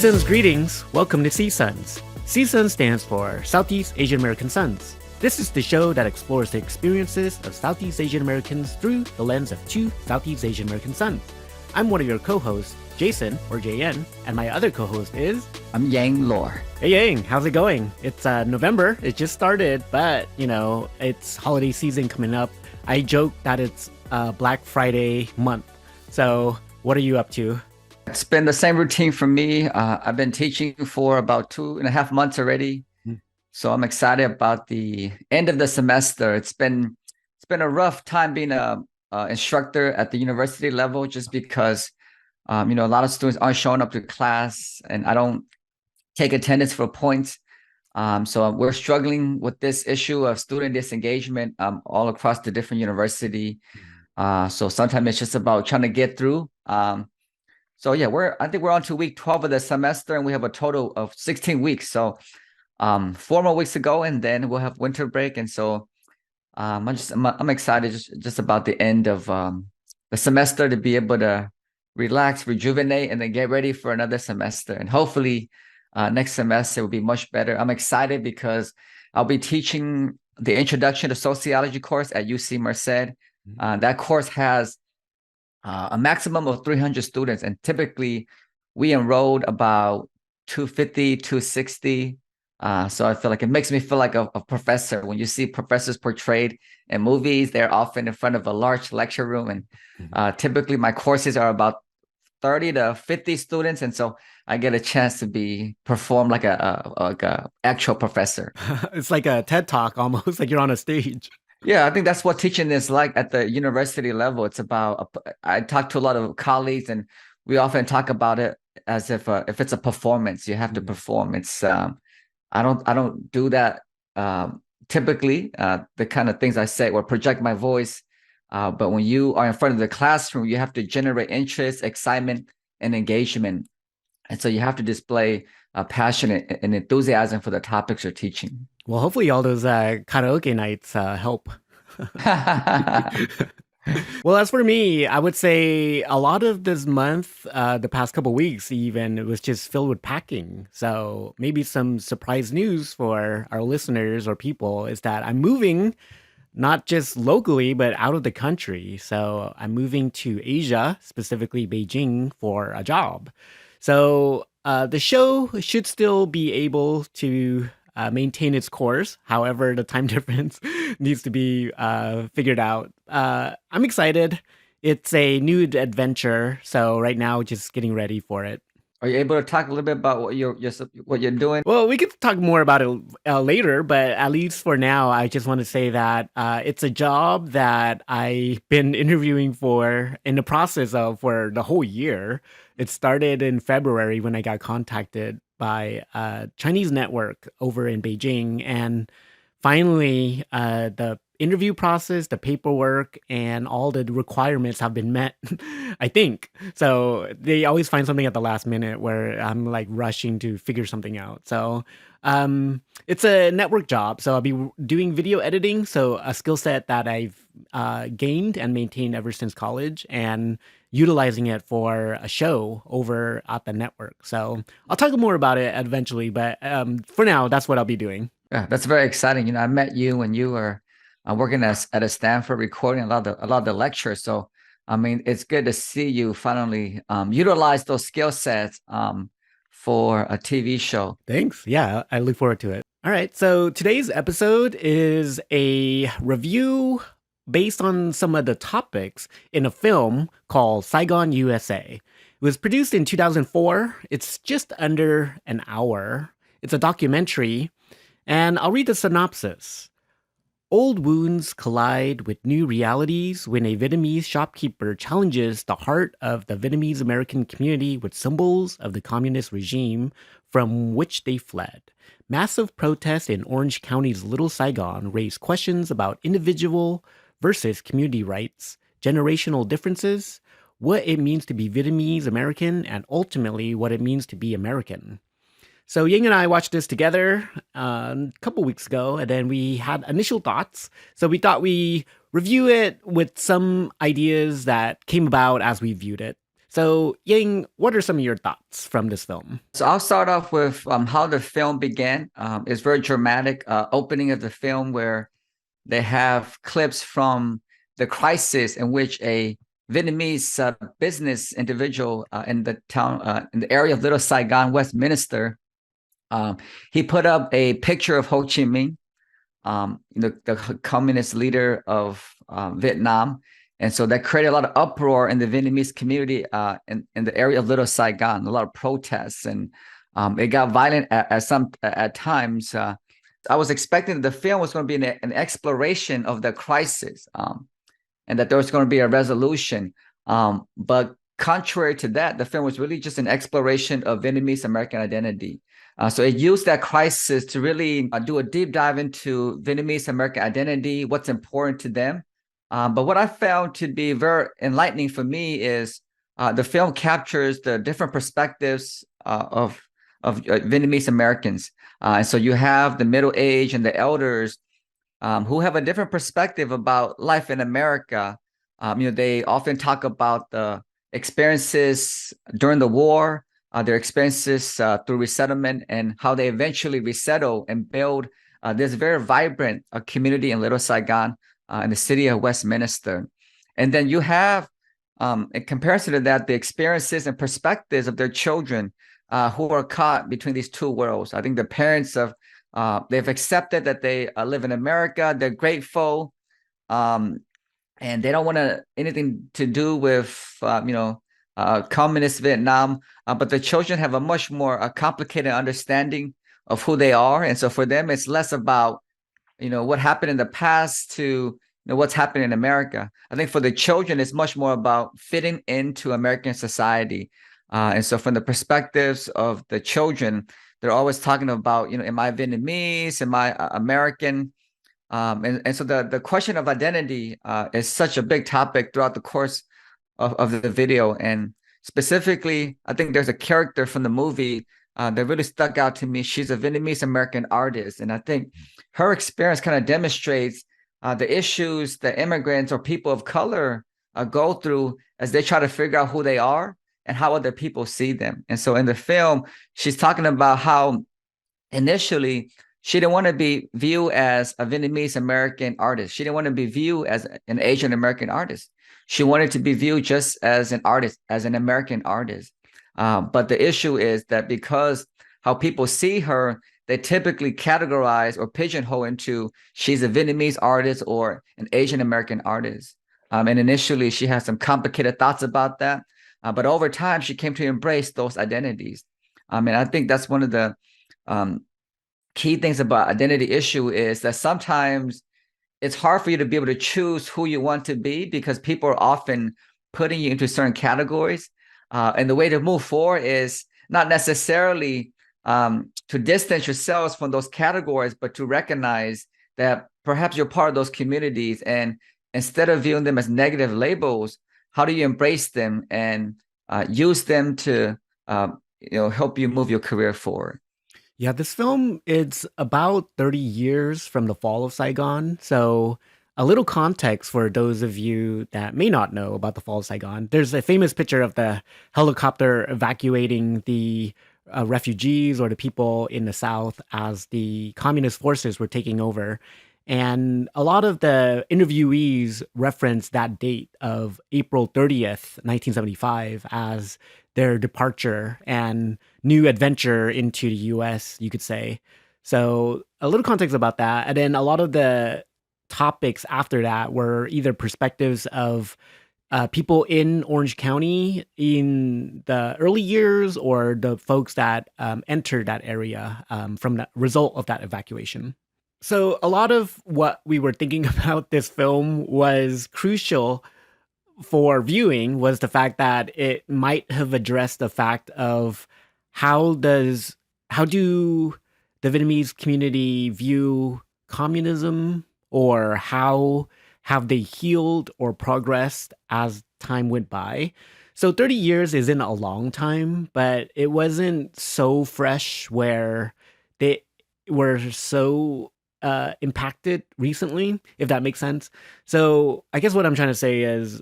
SEAA-Sons greetings. Welcome to SEAA-Sons. SEAA-Sons stands for Southeast Asian American Sons. This is the show that explores the experiences of Southeast Asian Americans through the lens of two Southeast Asian American sons. I'm one of your co-hosts, Jason, or JN, and my other co-host is... I'm Yang Lor. Hey Yang, how's it going? It's November, it just started, but, it's holiday season coming up. I joke that it's Black Friday month. So, what are you up to? It's been the same routine for me. I've been teaching for about 2.5 months already. So I'm excited about the end of the semester. It's been a rough time being a instructor at the university level, just because a lot of students aren't showing up to class, and I don't take attendance for points. So we're struggling with this issue of student disengagement all across the different university. So sometimes it's just about trying to get through. I think we're on to week 12 of the semester, and we have a total of 16 weeks. So 4 more weeks to go, and then we'll have winter break. And so I'm excited just about the end of the semester, to be able to relax, rejuvenate, and then get ready for another semester. And hopefully next semester will be much better. I'm excited because I'll be teaching the Introduction to Sociology course at UC Merced. That course has a maximum of 300 students, and typically we enrolled about 250, 260. So I feel like it makes me feel like a professor. When you see professors portrayed in movies, they're often in front of a large lecture room, and typically my courses are about 30 to 50 students, and so I get a chance to perform like a actual professor. It's like a TED Talk almost, like you're on a stage. Yeah, I think that's what teaching is like at the university level. It's about, I talk to a lot of colleagues, and we often talk about it as if it's a performance, you have to perform. It's I don't do that typically. The kind of things I say or project my voice, but when you are in front of the classroom, you have to generate interest, excitement, and engagement, and so you have to display passion and enthusiasm for the topics you're teaching. Well, hopefully all those karaoke nights help. Well, as for me, I would say a lot of this month, the past couple weeks even, it was just filled with packing. So maybe some surprise news for our listeners or people is that I'm moving, not just locally, but out of the country. So I'm moving to Asia, specifically Beijing, for a job. So the show should still be able to maintain its course. However, the time difference needs to be figured out. I'm excited. It's a new adventure. So right now, just getting ready for it. Are you able to talk a little bit about what you're doing? Well, we could talk more about it later, but at least for now, I just want to say that it's a job that I've been interviewing for in the process of for the whole year. It started in February when I got contacted by a Chinese network over in Beijing, and finally, the interview process, the paperwork, and all the requirements have been met, I think. So they always find something at the last minute where I'm like rushing to figure something out. So it's a network job. So I'll be doing video editing. So a skill set that I've gained and maintained ever since college, and utilizing it for a show over at the network. So I'll talk more about it eventually, but for now, that's what I'll be doing. Yeah, that's very exciting. I met you when you were working at a Stanford, recording a lot of the lectures. So, I mean, it's good to see you finally utilize those skill sets for a TV show. Thanks. Yeah, I look forward to it. All right. So today's episode is a review based on some of the topics in a film called Saigon, U.S.A. It was produced in 2004. It's just under an hour. It's a documentary, and I'll read the synopsis. Old wounds collide with new realities when a Vietnamese shopkeeper challenges the heart of the Vietnamese American community with symbols of the communist regime from which they fled. Massive protests in Orange County's Little Saigon raise questions about individual versus community rights, generational differences, what it means to be Vietnamese American, and ultimately what it means to be American. So Ying and I watched this together a couple weeks ago, and then we had initial thoughts. So we thought we review it with some ideas that came about as we viewed it. So, Ying, what are some of your thoughts from this film? So I'll start off with how the film began. It's very dramatic opening of the film where they have clips from the crisis in which a Vietnamese business individual in the town, in the area of Little Saigon, Westminster, um, he put up a picture of Ho Chi Minh, the communist leader of Vietnam. And so that created a lot of uproar in the Vietnamese community in the area of Little Saigon, a lot of protests, and it got violent at times. I was expecting that the film was going to be an exploration of the crisis, and that there was going to be a resolution. But contrary to that, the film was really just an exploration of Vietnamese American identity. So it used that crisis to really do a deep dive into Vietnamese American identity, what's important to them. But what I found to be very enlightening for me is the film captures the different perspectives of Vietnamese Americans. And so you have the middle age and the elders who have a different perspective about life in America. They often talk about the experiences during the war, their experiences through resettlement, and how they eventually resettle and build this very vibrant community in Little Saigon, in the city of Westminster. And then you have, in comparison to that, the experiences and perspectives of their children who are caught between these two worlds. I think the parents have they've accepted that they live in America. They're grateful, and they don't want anything to do with communist Vietnam. But the children have a much more complicated understanding of who they are, and so for them, it's less about what happened in the past to what's happening in America. I think for the children, it's much more about fitting into American society. And so from the perspectives of the children, they're always talking about, am I Vietnamese? Am I American? And so the question of identity is such a big topic throughout the course of the video. And specifically, I think there's a character from the movie that really stuck out to me. She's a Vietnamese American artist. And I think her experience kind of demonstrates the issues that immigrants or people of color go through as they try to figure out who they are and how other people see them. And so in the film, she's talking about how initially she didn't want to be viewed as a Vietnamese American artist. She didn't want to be viewed as an Asian American artist. She wanted to be viewed just as an artist, as an American artist. But the issue is that because how people see her, they typically categorize or pigeonhole into she's a Vietnamese artist or an Asian American artist. And initially, she had some complicated thoughts about that. But over time, she came to embrace those identities. And I think that's one of the key things about identity issue is that sometimes it's hard for you to be able to choose who you want to be because people are often putting you into certain categories. And the way to move forward is not necessarily to distance yourselves from those categories, but to recognize that perhaps you're part of those communities. And instead of viewing them as negative labels, how do you embrace them and use them to help you move your career forward? Yeah, this film it's about 30 years from the fall of Saigon. So, a little context for those of you that may not know about the fall of Saigon. There's a famous picture of the helicopter evacuating the refugees or the people in the south as the communist forces were taking over. And a lot of the interviewees reference that date of April 30th, 1975 as their departure and new adventure into the US, you could say. So, a little context about that. And then a lot of the topics after that were either perspectives of people in Orange County in the early years or the folks that entered that area from the result of that evacuation. So, a lot of what we were thinking about this film was crucial for viewing was the fact that it might have addressed the fact of how do the Vietnamese community view communism or how have they healed or progressed as time went by. So 30 years isn't a long time, but it wasn't so fresh where they were so impacted recently, if that makes sense. So I guess what I'm trying to say is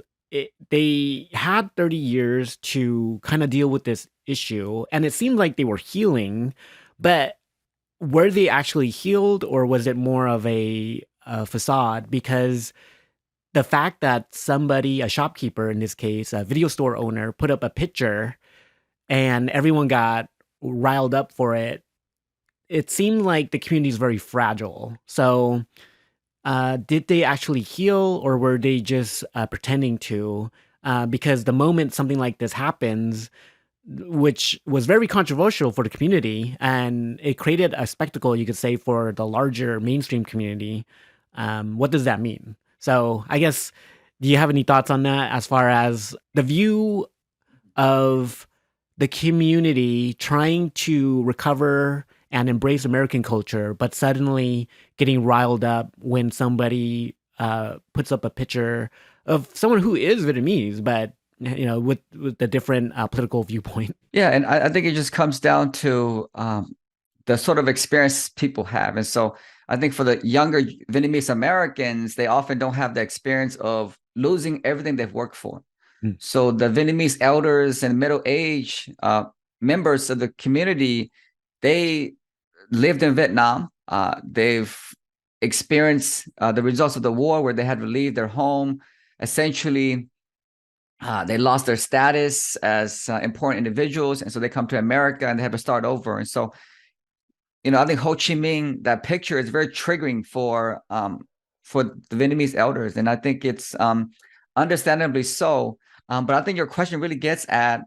they had 30 years to kind of deal with this issue, and it seemed like they were healing, but were they actually healed, or was it more of a facade? Because the fact that somebody, a shopkeeper in this case, a video store owner, put up a picture and everyone got riled up for it, it seemed like the community is very fragile. So, did they actually heal, or were they just pretending to? Because the moment something like this happens, which was very controversial for the community, and it created a spectacle, you could say, for the larger mainstream community. What does that mean? So, I guess, do you have any thoughts on that as far as the view of the community trying to recover and embrace American culture, but suddenly getting riled up when somebody puts up a picture of someone who is Vietnamese, but with a different political viewpoint? Yeah, and I think it just comes down to the sort of experience people have. And so I think for the younger Vietnamese Americans, they often don't have the experience of losing everything they've worked for. Mm. So the Vietnamese elders and middle age members of the community, they lived in Vietnam. They've experienced the results of the war where they had to leave their home. Essentially, they lost their status as important individuals. And so they come to America and they have to start over. And so, I think Ho Chi Minh, that picture is very triggering for the Vietnamese elders. And I think it's understandably so. But I think your question really gets at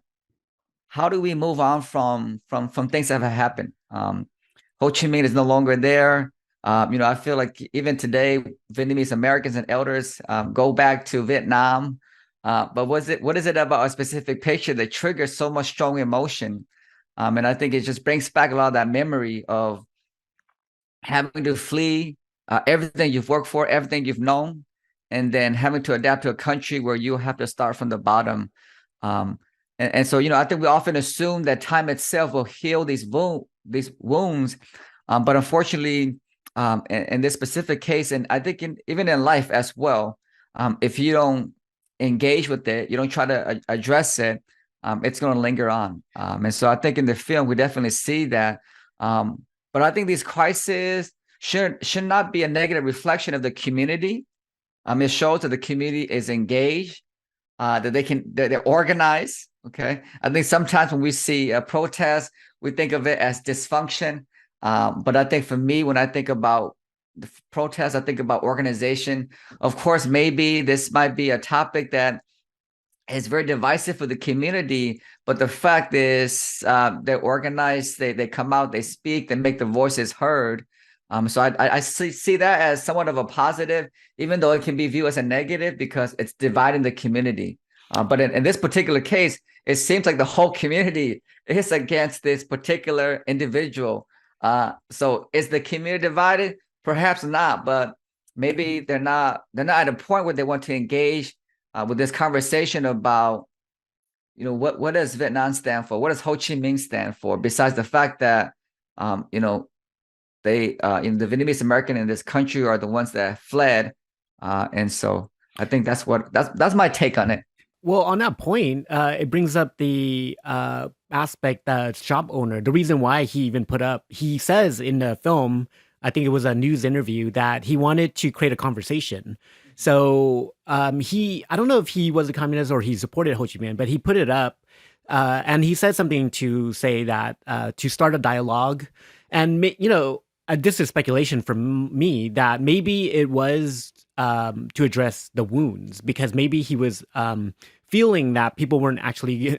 how do we move on from things that have happened? Ho Chi Minh is no longer there. I feel like even today, Vietnamese Americans and elders go back to Vietnam. But what is it about a specific picture that triggers so much strong emotion? And I think it just brings back a lot of that memory of having to flee everything you've worked for, everything you've known, and then having to adapt to a country where you have to start from the bottom. And so, I think we often assume that time itself will heal these wounds. But unfortunately, in this specific case, and I think even in life as well, if you don't engage with it, you don't try to address it, it's going to linger on. And so I think in the film, we definitely see that. But I think these crises should not be a negative reflection of the community. It shows that the community is engaged, that they're organized. Okay. I think sometimes when we see a protest, we think of it as dysfunction. But I think for me, when I think about the protest, I think about organization. Of course, maybe this might be a topic that is very divisive for the community, but the fact is they're organized, they come out, they speak, they make their voices heard. So I see that as somewhat of a positive, even though it can be viewed as a negative because it's dividing the community. But in this particular case, it seems like the whole community is against this particular individual. So is the community divided? Perhaps not, but maybe they're not at a point where they want to engage with this conversation about, what does Vietnam stand for? What does Ho Chi Minh stand for? Besides the fact that, they, the Vietnamese American in this country are the ones that fled. And so I think that's my take on it. Well, on that point, it brings up the aspect that shop owner, the reason why he even he says in the film, I think it was a news interview, that he wanted to create a conversation. So I don't know if he was a communist or he supported Ho Chi Minh, but he put it up and he said something to say that to start a dialogue. And, this is speculation from me that maybe it was to address the wounds, because maybe he was feeling that people weren't actually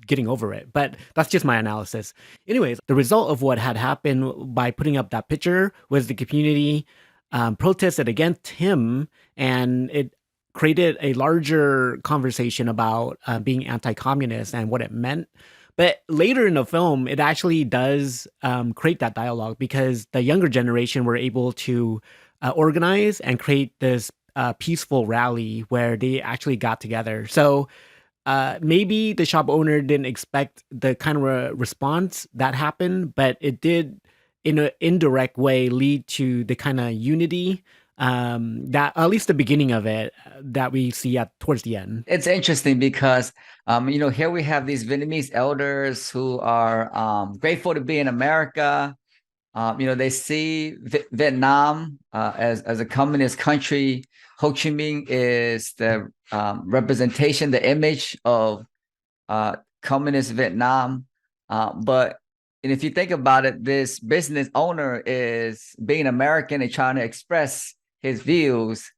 getting over it. But that's just my analysis. Anyways, the result of what had happened by putting up that picture was the community protested against him, and it created a larger conversation about being anti-communist and what it meant. But later in the film, it actually does create that dialogue, because the younger generation were able to organize and create this peaceful rally where they actually got together. So maybe the shop owner didn't expect the kind of response that happened, but it did, in an indirect way, lead to the kind of unity that at least the beginning of it that we see at towards the end. It's interesting because, here we have these Vietnamese elders who are grateful to be in America. They see Vietnam as a communist country. Ho Chi Minh is the representation, the image of communist Vietnam. But and if you think about it, this business owner is being American and trying to express his views,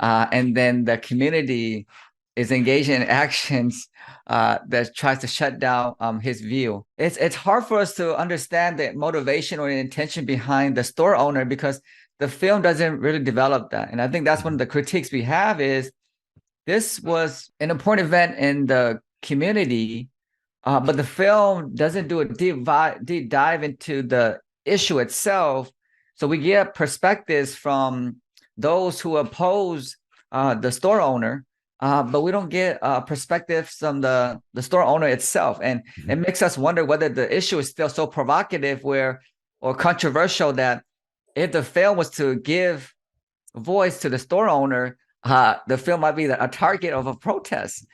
and then the community is engaging in actions that tries to shut down his view. It's hard for us to understand the motivation or the intention behind the store owner because the film doesn't really develop that. And I think that's one of the critiques we have is this was an important event in the community, but the film doesn't do a deep dive into the issue itself. So we get perspectives from those who oppose the store owner, but we don't get perspectives from the store owner itself. And it makes us wonder whether the issue is still so provocative or controversial that if the film was to give voice to the store owner, the film might be a target of a protest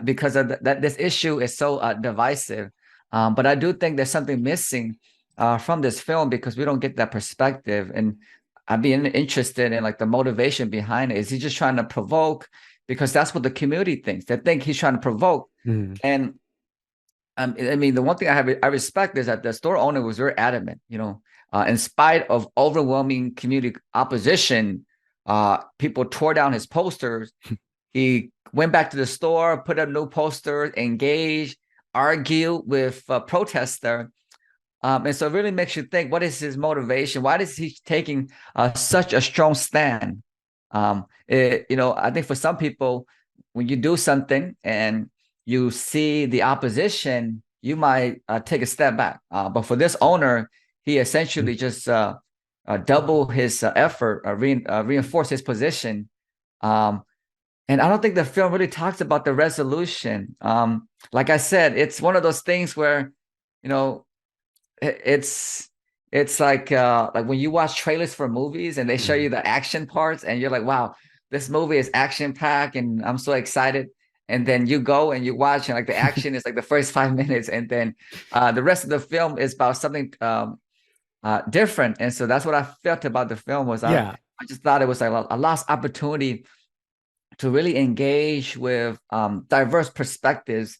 because of that. This issue is so divisive. But I do think there's something missing from this film because we don't get that perspective. And I'd be interested in like the motivation behind it. Is he just trying to provoke? Because that's what the community thinks. They think he's trying to provoke. And I mean, the one thing I respect is that the store owner was very adamant. In spite of overwhelming community opposition, people tore down his posters. He went back to the store, put up new posters, engaged, argued with a protester. And so it really makes you think, what is his motivation? Why is he taking such a strong stand? I think for some people, when you do something and you see the opposition, you might take a step back. But for this owner, he essentially just double his effort, reinforce his position. And I don't think the film really talks about the resolution. Like I said, it's one of those things where, it's like when you watch trailers for movies and they show you the action parts and you're like, wow, this movie is action packed and I'm so excited. And then you go and you watch and like the action is like the first 5 minutes, and then the rest of the film is about something different. And so that's what I felt about the film was I just thought it was like a lost opportunity to really engage with diverse perspectives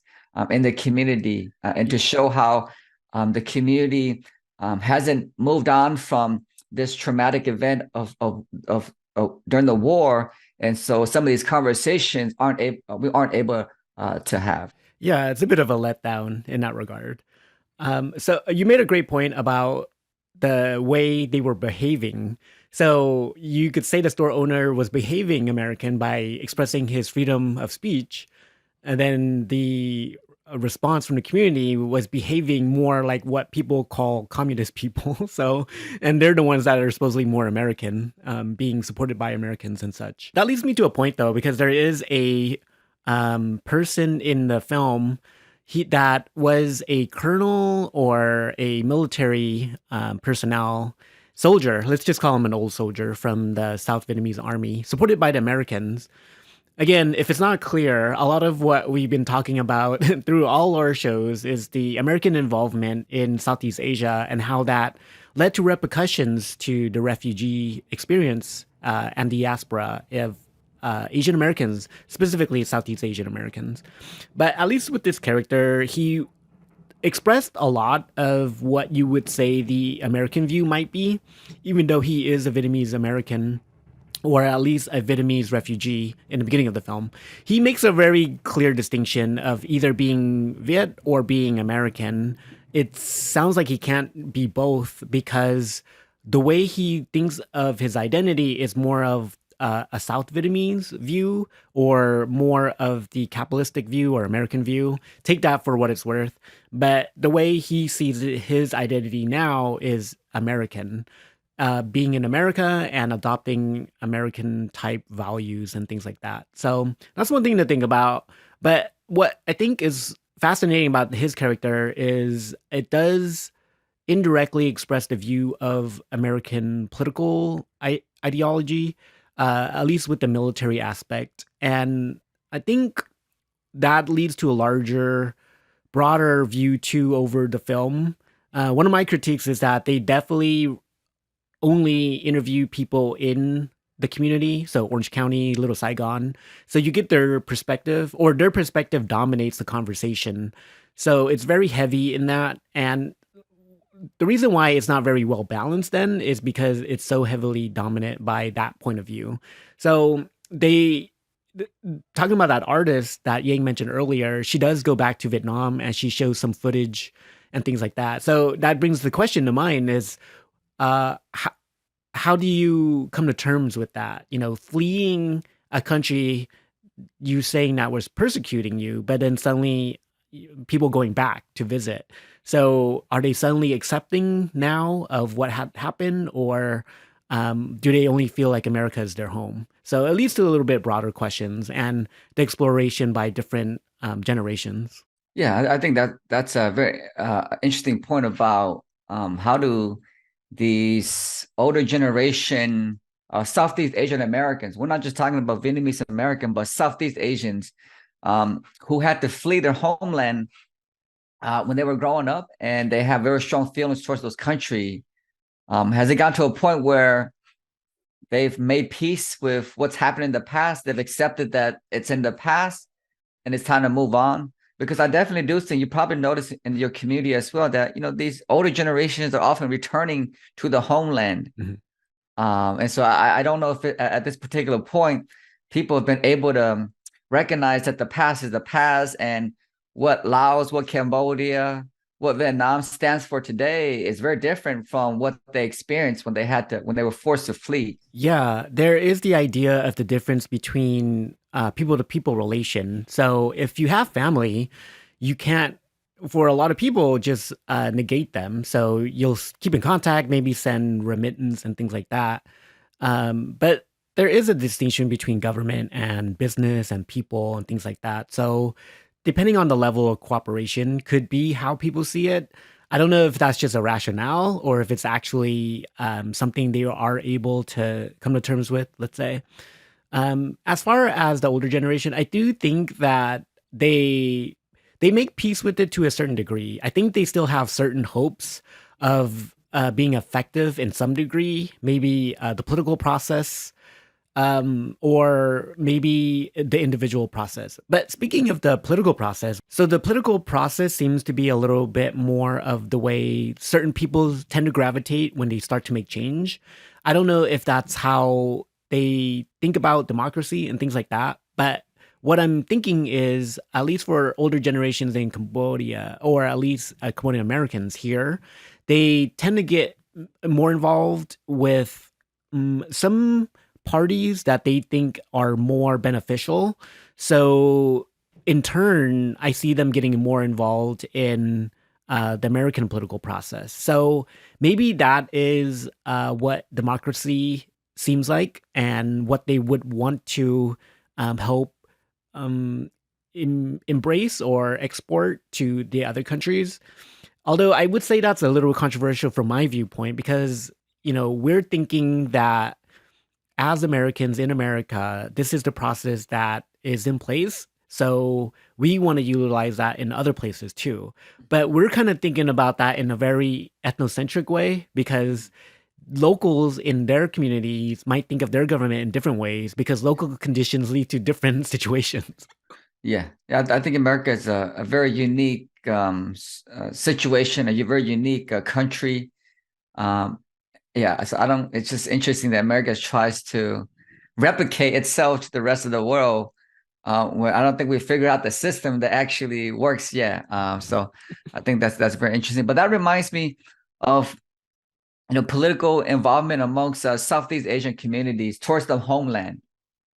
in the community and to show how the community hasn't moved on from this traumatic event of during the war. And so some of these conversations we aren't able to have. Yeah, it's a bit of a letdown in that regard. So you made a great point about the way they were behaving. So you could say the store owner was behaving American by expressing his freedom of speech, and then the response from the community was behaving more like what people call communist people. So, and they're the ones that are supposedly more American, being supported by Americans and such. That leads me to a point though, because there is a person in the film that was a colonel or a military personnel soldier. Let's just call him an old soldier from the South Vietnamese Army, supported by the Americans. Again, if it's not clear, a lot of what we've been talking about through all our shows is the American involvement in Southeast Asia and how that led to repercussions to the refugee experience and diaspora of Asian Americans, specifically Southeast Asian Americans. But at least with this character, he expressed a lot of what you would say the American view might be, even though he is a Vietnamese American or at least a Vietnamese refugee in the beginning of the film. He makes a very clear distinction of either being Viet or being American. It sounds like he can't be both because the way he thinks of his identity is more of a South Vietnamese view or more of the capitalistic view or American view. Take that for what it's worth. But the way he sees his identity now is American. Being in America and adopting American type values and things like that. So that's one thing to think about. But what I think is fascinating about his character is it does indirectly express the view of American political ideology, at least with the military aspect. And I think that leads to a larger, broader view too over the film. One of my critiques is that they definitely only interview people in the community, so Orange County, Little Saigon. So you get their perspective, or their perspective dominates the conversation. So it's very heavy in that. And the reason why it's not very well balanced then is because it's so heavily dominant by that point of view. So talking about that artist that Yang mentioned earlier, she does go back to Vietnam and she shows some footage and things like that. So that brings the question to mind is, how do you come to terms with that? You know, fleeing a country you saying that was persecuting you, but then suddenly people going back to visit. So are they suddenly accepting now of what had happened, or do they only feel like America is their home? So it leads to a little bit broader questions and the exploration by different generations. Yeah, I think that's a very interesting point about how do these older generation Southeast Asian Americans, we're not just talking about Vietnamese American, but Southeast Asians who had to flee their homeland when they were growing up, and they have very strong feelings towards those country. Has it gotten to a point where they've made peace with what's happened in the past? They've accepted that it's in the past and it's time to move on? Because I definitely do think you probably notice in your community as well that, you know, these older generations are often returning to the homeland. Mhm. And so I don't know if at this particular point, people have been able to recognize that the past is the past, and what Laos, what Cambodia, what Vietnam stands for today is very different from what they experienced when they were forced to flee. Yeah, there is the idea of the difference between people to people relation. So if you have family, you can't, for a lot of people, just negate them. So you'll keep in contact, maybe send remittance and things like that. But there is a distinction between government and business and people and things like that. So depending on the level of cooperation, could be how people see it. I don't know if that's just a rationale or if it's actually something they are able to come to terms with, let's say. As far as the older generation, I do think that they make peace with it to a certain degree. I think they still have certain hopes of being effective in some degree, maybe the political process, or maybe the individual process. But speaking of the political process, so the political process seems to be a little bit more of the way certain people tend to gravitate when they start to make change. I don't know if that's how they think about democracy and things like that, but what I'm thinking is, at least for older generations in Cambodia, or at least Cambodian Americans here, they tend to get more involved with some parties that they think are more beneficial. So in turn, I see them getting more involved in the American political process. So maybe that is what democracy seems like and what they would want to help um, embrace or export to the other countries. Although I would say that's a little controversial from my viewpoint because, you know, we're thinking that as Americans in America, this is the process that is in place. So we want to utilize that in other places too. But we're kind of thinking about that in a very ethnocentric way because locals in their communities might think of their government in different ways because local conditions lead to different situations. Yeah, I think America is a very unique situation, a very unique country. Um, yeah, so I don't. It's just interesting that America tries to replicate itself to the rest of the world. Where I don't think we figured out the system that actually works yet. So I think that's very interesting. But that reminds me of, you know, political involvement amongst Southeast Asian communities towards the homeland.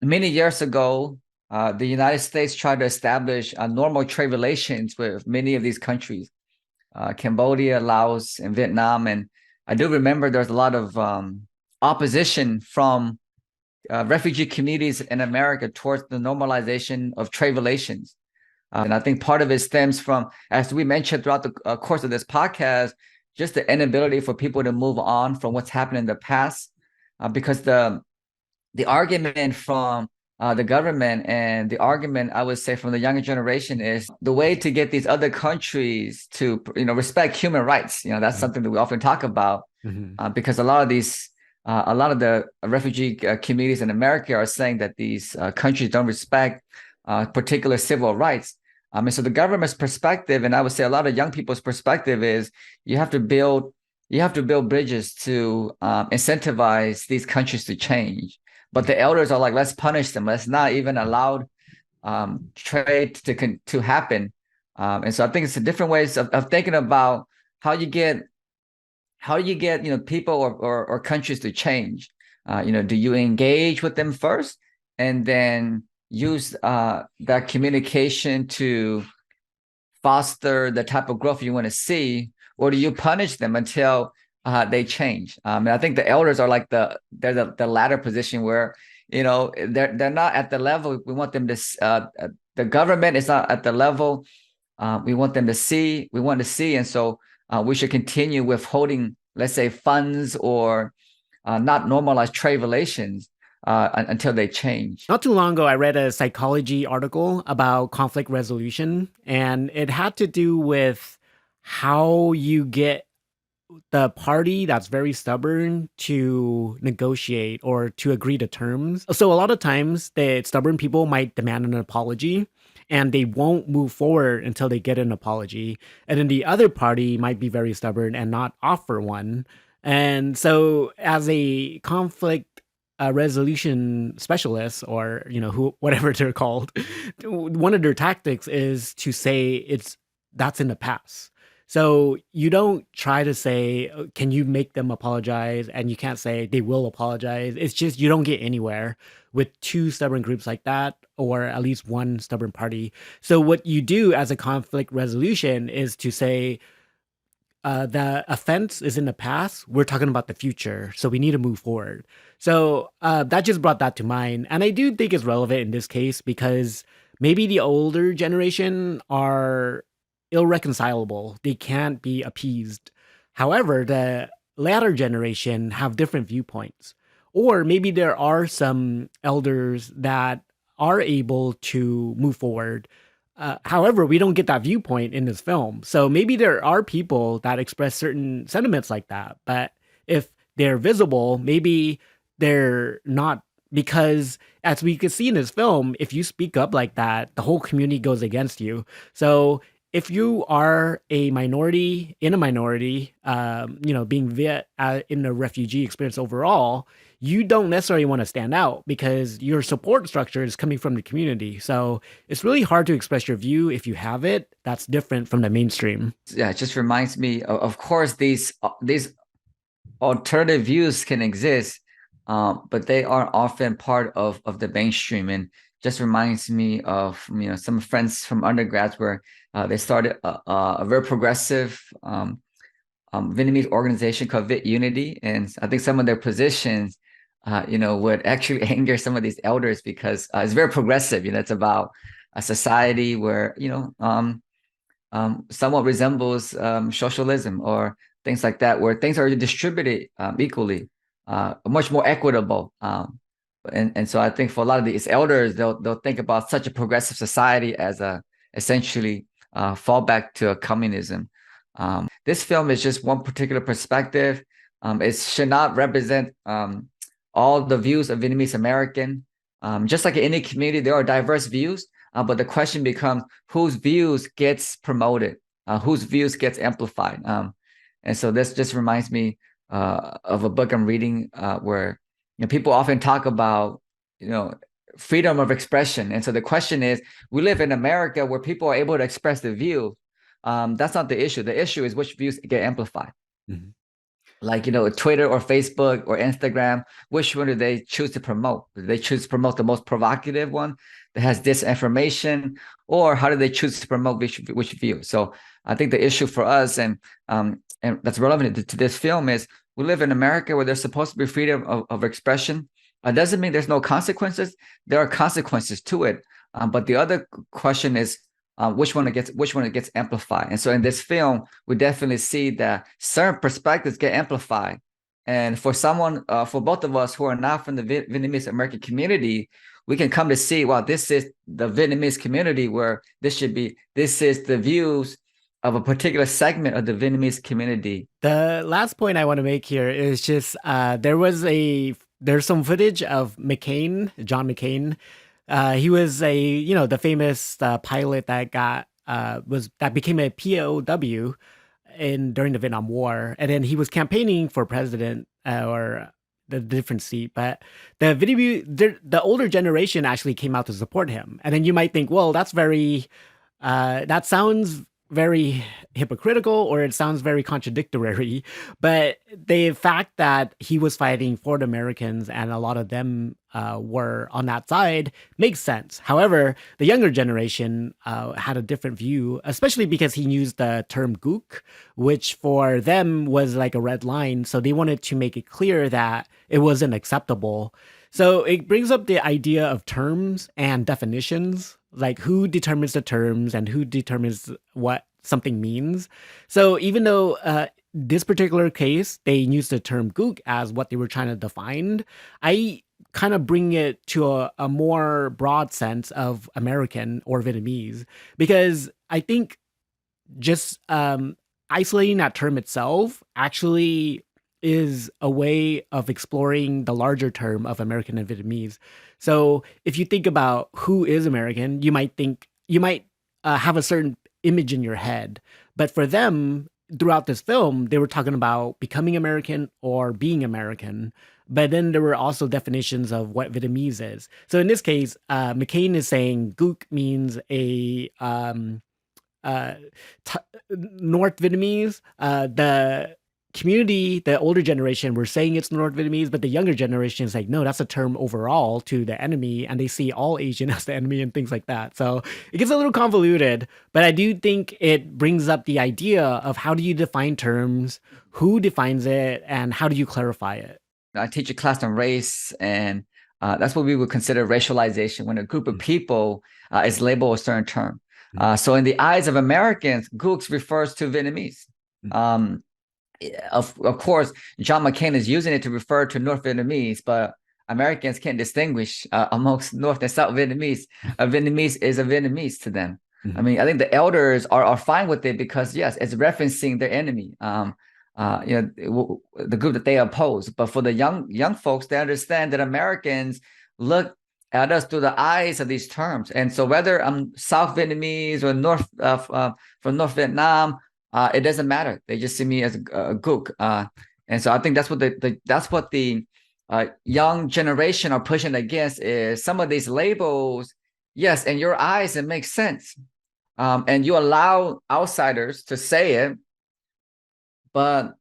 Many years ago, the United States tried to establish normal trade relations with many of these countries, Cambodia, Laos, and Vietnam. And I do remember there's a lot of opposition from refugee communities in America towards the normalization of trade relations. And I think part of it stems from, as we mentioned throughout the course of this podcast, just the inability for people to move on from what's happened in the past. because the argument from the government and the argument I would say from the younger generation is the way to get these other countries to respect human rights. That's something that we often talk about, Mhm. because a lot of the refugee communities in America are saying that these countries don't respect particular civil rights. And so the government's perspective, and I would say a lot of young people's perspective, is you have to build bridges to incentivize these countries to change. But the elders are like, let's punish them. Let's not even allow trade to happen. And so I think it's a different ways of thinking about how you get people or countries to change. Do you engage with them first and then use that communication to foster the type of growth you want to see, or do you punish them until they change? And I think the elders are like they're the latter position where they're not at the level we want them to. The government is not at the level we want them to see. We want to see, and so we should continue withholding, let's say, funds or not normalize trade relations until they change. Not too long ago, I read a psychology article about conflict resolution, and it had to do with how you get the party that's very stubborn to negotiate or to agree to terms. So a lot of times the stubborn people might demand an apology and they won't move forward until they get an apology. And then the other party might be very stubborn and not offer one. And so as a conflict resolution specialist, or who whatever they're called, one of their tactics is to say that's in the past. So you don't try to say, can you make them apologize? And you can't say they will apologize. It's just you don't get anywhere with two stubborn groups like that, or at least one stubborn party. So what you do as a conflict resolution is to say, the offense is in the past. We're talking about the future. So we need to move forward. So that just brought that to mind. And I do think it's relevant in this case because maybe the older generation are irreconcilable. They can't be appeased. However, the latter generation have different viewpoints. Or maybe there are some elders that are able to move forward. However, we don't get that viewpoint in this film. So maybe there are people that express certain sentiments like that. But if they're visible, maybe they're not, because as we could see in this film, if you speak up like that, the whole community goes against you. So if you are a minority in a minority, being Viet in the refugee experience overall, you don't necessarily want to stand out because your support structure is coming from the community. So it's really hard to express your view if you have it. That's different from the mainstream. Yeah, it just reminds me, of course, these alternative views can exist, but they are often part of the mainstream. And just reminds me of some friends from undergrads where they started a very progressive Vietnamese organization called Viet Unity, and I think some of their positions would actually anger some of these elders because it's very progressive. It's about a society where somewhat resembles socialism or things like that, where things are distributed equally, much more equitable. And so I think for a lot of these elders, they'll think about such a progressive society as a essentially fallback to a communism. This film is just one particular perspective. It should not represent all the views of Vietnamese American. Just like in any community, there are diverse views, but the question becomes whose views gets promoted, whose views gets amplified. And so this just reminds me of a book I'm reading where people often talk about freedom of expression. And so the question is, we live in America where people are able to express the view. That's not the issue. The issue is which views get amplified. Mm-hmm. Like, Twitter or Facebook or Instagram, which one do they choose to promote? Do they choose to promote the most provocative one that has disinformation, or how do they choose to promote which view? So I think the issue for us, and that's relevant to this film, is we live in America where there's supposed to be freedom of expression. It doesn't mean there's no consequences. There are consequences to it. But the other question is, which one gets amplified. And so in this film, we definitely see that certain perspectives get amplified, And for both of us who are not from the Vietnamese American community, we can come to see, well, this is the Vietnamese community where this is the views of a particular segment of the Vietnamese community. The last point I want to make here is just there's some footage of McCain, John McCain. He was the famous pilot that became a POW during the Vietnam War, and then he was campaigning for president or the different seat. But the older generation actually came out to support him, and then you might think, well, that sounds very hypocritical, or it sounds very contradictory. But the fact that he was fighting for the Americans and a lot of them were on that side makes sense. However, the younger generation had a different view, especially because he used the term gook, which for them was like a red line. So they wanted to make it clear that it wasn't acceptable. So it brings up the idea of terms and definitions, like who determines the terms and who determines what something means. So even though this particular case, they used the term gook as what they were trying to define, I kind of bring it to a more broad sense of American or Vietnamese, because I think just isolating that term itself actually is a way of exploring the larger term of American and Vietnamese. So if you think about who is American, you might have a certain image in your head, but for them throughout this film, they were talking about becoming American or being American. But then there were also definitions of what Vietnamese is. So in this case, McCain is saying gook means a uh, North Vietnamese. The community, the older generation, were saying it's North Vietnamese, but the younger generation is like, no, that's a term overall to the enemy, and they see all Asian as the enemy and things like that. So it gets a little convoluted, but I do think it brings up the idea of how do you define terms, who defines it, and how do you clarify it? I teach a class on race, and that's what we would consider racialization when a group of people is labeled a certain term. So in the eyes of Americans, gooks refers to Vietnamese. Of course, John McCain is using it to refer to North Vietnamese, but Americans can't distinguish amongst North and South Vietnamese. A Vietnamese is a Vietnamese to them. I mean, I think the elders are fine with it because, yes, it's referencing their enemy, the group that they oppose. But for the young folks, they understand that Americans look at us through the eyes of these terms. And so whether I'm South Vietnamese or from North Vietnam, it doesn't matter. They just see me as a gook. And so I think that's what the young generation are pushing against, is some of these labels. Yes, in your eyes, it makes sense. And you allow outsiders to say it. But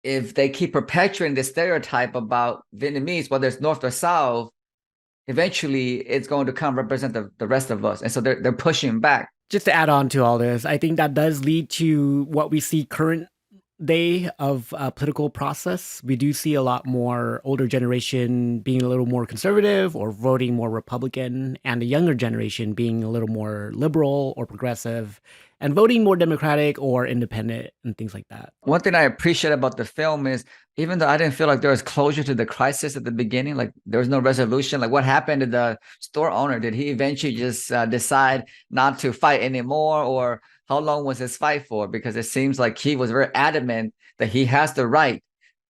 if they keep perpetuating the stereotype about Vietnamese, whether it's North or South, eventually it's going to come represent the rest of us. And so they're pushing back. Just to add on to all this, I think that does lead to what we see current day of political process. We do see a lot more older generation being a little more conservative or voting more Republican, and the younger generation being a little more liberal or progressive and voting more Democratic or independent and things like that. One thing I appreciate about the film is, even though I didn't feel like there was closure to the crisis at the beginning, like there was no resolution, like what happened to the store owner? Did he eventually just decide not to fight anymore, or how long was his fight for? Because it seems like he was very adamant that he has the right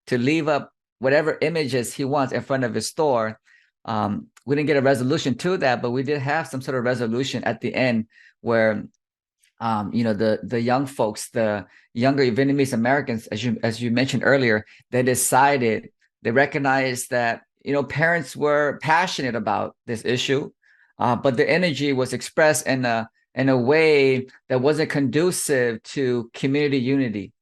to leave up whatever images he wants in front of his store. We didn't get a resolution to that, but we did have some sort of resolution at the end where the young folks, the younger Vietnamese Americans, as you mentioned earlier, they recognized that parents were passionate about this issue, but the energy was expressed in a way that wasn't conducive to community unity.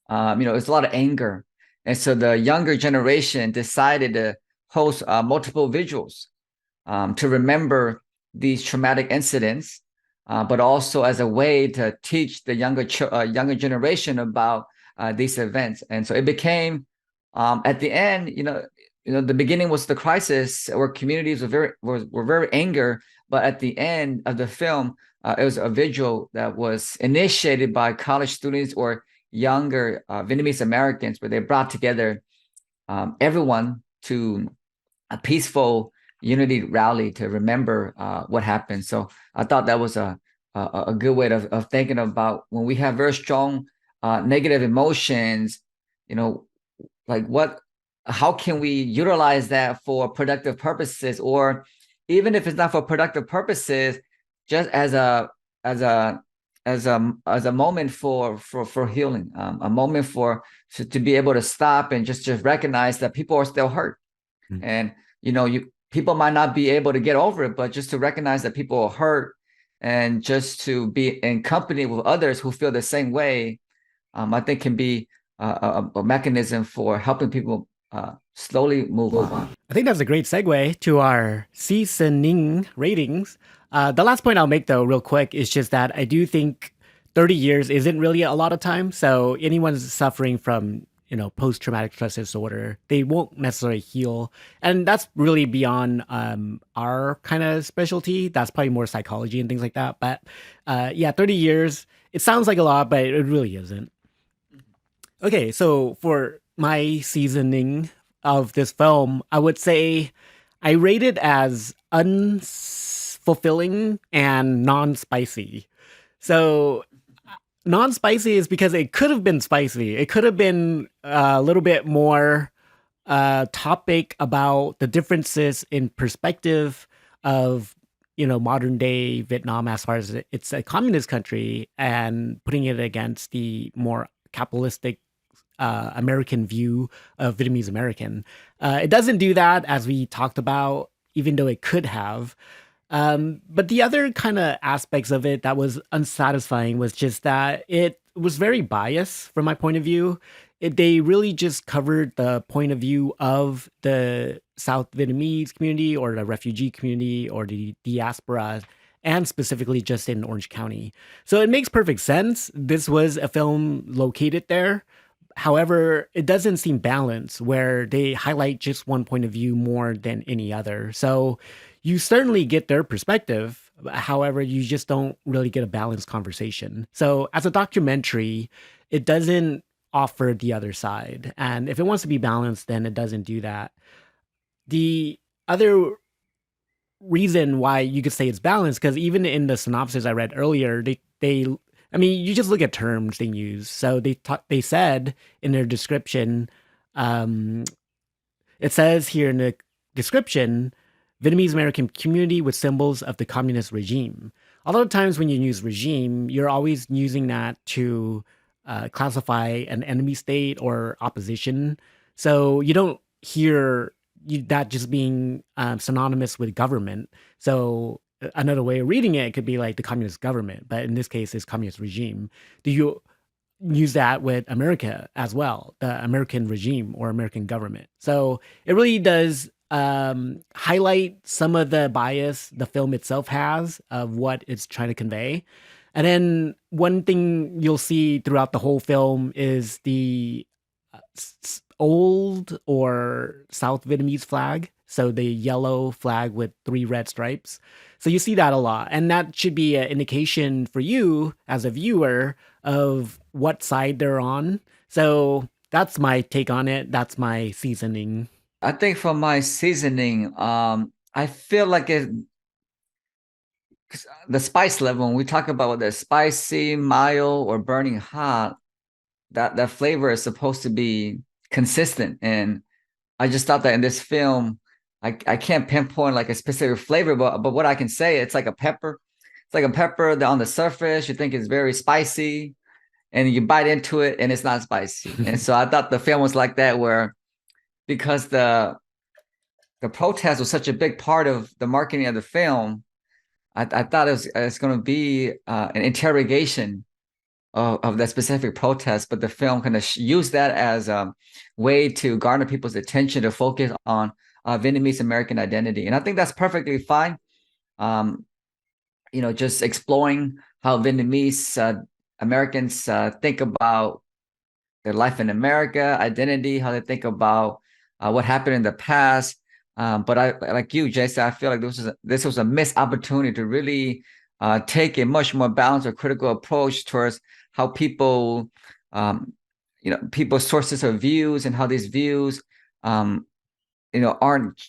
It's a lot of anger, and so the younger generation decided to host multiple vigils to remember these traumatic incidents. But also as a way to teach the younger generation about these events. And so it became, at the end, the beginning was the crisis where communities were very angry, but at the end of the film, it was a vigil that was initiated by college students or younger Vietnamese Americans, where they brought together everyone to a peaceful unity rally to remember what happened. So I thought that was a good way of thinking about when we have very strong negative emotions, you know, like how can we utilize that for productive purposes, or even if it's not for productive purposes, just as a moment for healing, a moment to be able to stop and just recognize that people are still hurt. Mm. And you people might not be able to get over it, but just to recognize that people are hurt and just to be in company with others who feel the same way, I think can be a mechanism for helping people slowly move on. I think that's a great segue to our seasoning ratings. The last point I'll make, though, real quick, is just that I do think 30 years isn't really a lot of time. So anyone's suffering from, post-traumatic stress disorder, they won't necessarily heal. And that's really beyond our kind of specialty. That's probably more psychology and things like that. But yeah, 30 years, it sounds like a lot, but it really isn't. Okay, so for my seasoning of this film, I would say I rate it as unfulfilling and non-spicy. So non-spicy is because it could have been spicy. It could have been a little bit more topic about the differences in perspective of modern day Vietnam as far as it's a communist country and putting it against the more capitalistic American view of Vietnamese American. It doesn't do that, as we talked about, even though it could have. But the other kind of aspects of it that was unsatisfying was just that it was very biased from my point of view. They really just covered the point of view of the South Vietnamese community or the refugee community or the diaspora, and specifically just in Orange County. So it makes perfect sense. This was a film located there. However, it doesn't seem balanced where they highlight just one point of view more than any other. So you certainly get their perspective. However, you just don't really get a balanced conversation. So as a documentary, it doesn't offer the other side. And if it wants to be balanced, then it doesn't do that. The other reason why you could say it's balanced, because even in the synopsis I read earlier, I mean, you just look at terms they use. So they said in their description, um, it says here in the description, Vietnamese American community with symbols of the communist regime. A lot of times when you use regime, you're always using that to classify an enemy state or opposition. So you don't hear that just being synonymous with government. So another way of reading it could be like the communist government, but in this case, it's communist regime. Do you use that with America as well, the American regime or American government? So it really does highlight some of the bias the film itself has of what it's trying to convey. And then one thing you'll see throughout the whole film is the old or South Vietnamese flag. So the yellow flag with 3 red stripes. So you see that a lot. And that should be an indication for you as a viewer of what side they're on. So that's my take on it. That's my seasoning. I think for my seasoning, I feel like the spice level, when we talk about whether it's spicy, mild, or burning hot, that flavor is supposed to be consistent. And I just thought that in this film, I can't pinpoint like a specific flavor, but what I can say, it's like a pepper. It's like a pepper that on the surface you think is very spicy, and you bite into it and it's not spicy. And so I thought the film was like that, where because the protest was such a big part of the marketing of the film, I thought it's going to be an interrogation of that specific protest, but the film kind of used that as a way to garner people's attention to focus on Vietnamese American identity. And I think that's perfectly fine. Just exploring how Vietnamese Americans think about their life in America, identity, how they think about what happened in the past. But I, like you, Jason, I feel like this was a missed opportunity to really take a much more balanced or critical approach towards how people's sources of views and how these views aren't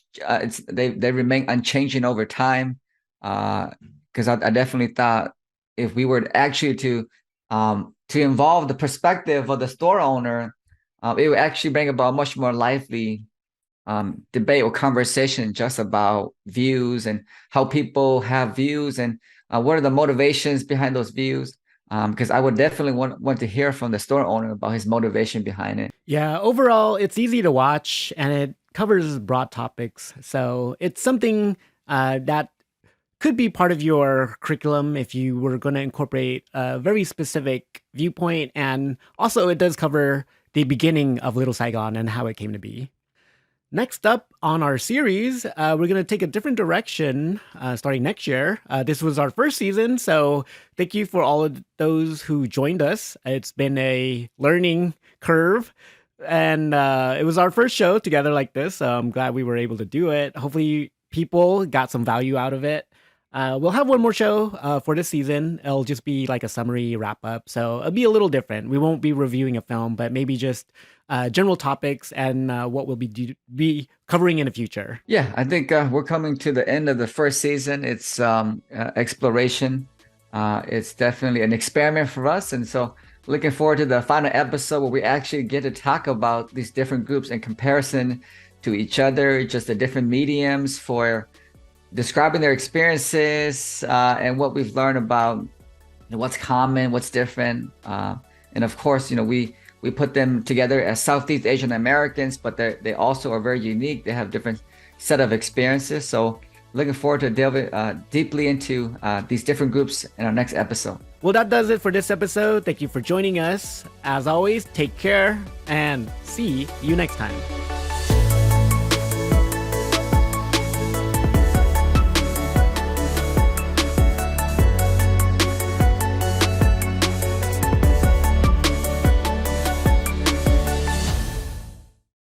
they remain unchanging over time. Because I definitely thought if we were actually to involve the perspective of the store owner, it would actually bring about a much more lively debate or conversation just about views and how people have views and what are the motivations behind those views. Because I would definitely want to hear from the store owner about his motivation behind it. Yeah, overall, it's easy to watch and it covers broad topics. So it's something that could be part of your curriculum if you were going to incorporate a very specific viewpoint. And also, it does cover the beginning of Little Saigon and how it came to be. Next up on our series, we're going to take a different direction starting next year. This was our first season, so thank you for all of those who joined us. It's been a learning curve, and it was our first show together like this, so I'm glad we were able to do it. Hopefully, people got some value out of it. We'll have one more show for this season. It'll just be like a summary wrap up. So it'll be a little different. We won't be reviewing a film, but maybe just general topics and what we'll be covering in the future. Yeah, I think we're coming to the end of the first season. It's exploration. It's definitely an experiment for us. And so looking forward to the final episode where we actually get to talk about these different groups in comparison to each other, just the different mediums for describing their experiences and what we've learned about what's common, what's different. And of course, we put them together as Southeast Asian Americans, but they also are very unique. They have different set of experiences. So looking forward to delving deeply into these different groups in our next episode. Well, that does it for this episode. Thank you for joining us. As always, take care and see you next time.